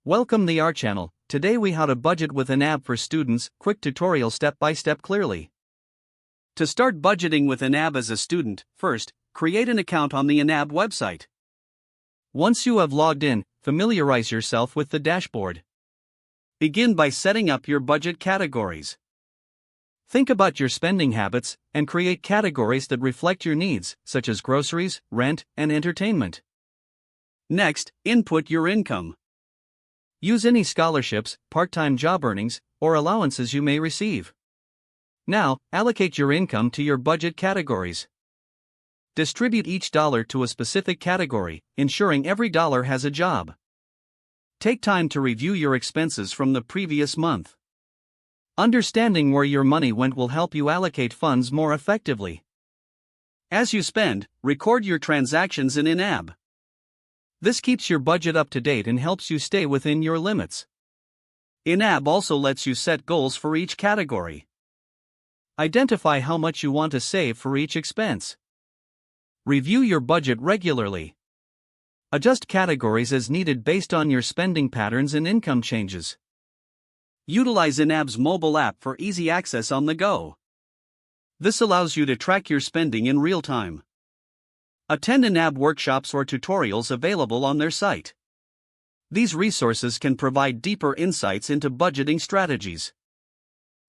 Welcome to our channel. Today we how to budget with YNAB for students, quick tutorial step by step clearly. To start budgeting with YNAB as a student, first, create an account on the YNAB website. Once you have logged in, familiarize yourself with the dashboard. Begin by setting up your budget categories. Think about your spending habits and create categories that reflect your needs, such as groceries, rent, and entertainment. Next, input your income. Use any scholarships, part-time job earnings, or allowances you may receive. Now, allocate your income to your budget categories. Distribute each dollar to a specific category, ensuring every dollar has a job. Take time to review your expenses from the previous month. Understanding where your money went will help you allocate funds more effectively. As you spend, record your transactions in YNAB. This keeps your budget up to date and helps you stay within your limits. YNAB also lets you set goals for each category. Identify how much you want to save for each expense. Review your budget regularly. Adjust categories as needed based on your spending patterns and income changes. Utilize YNAB's mobile app for easy access on the go. This allows you to track your spending in real time. Attend YNAB workshops or tutorials available on their site. These resources can provide deeper insights into budgeting strategies.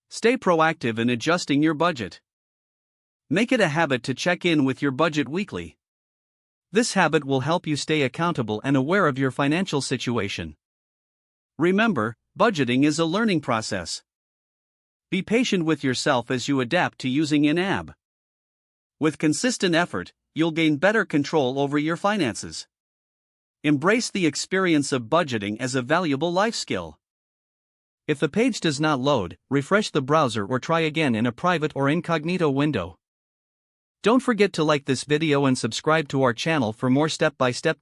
Stay proactive in adjusting your budget. Make it a habit to check in with your budget weekly. This habit will help you stay accountable and aware of your financial situation. Remember, budgeting is a learning process. Be patient with yourself as you adapt to using YNAB. With consistent effort, you'll gain better control over your finances. Embrace the experience of budgeting as a valuable life skill. If the page does not load, refresh the browser or try again in a private or incognito window. Don't forget to like this video and subscribe to our channel for more step-by-step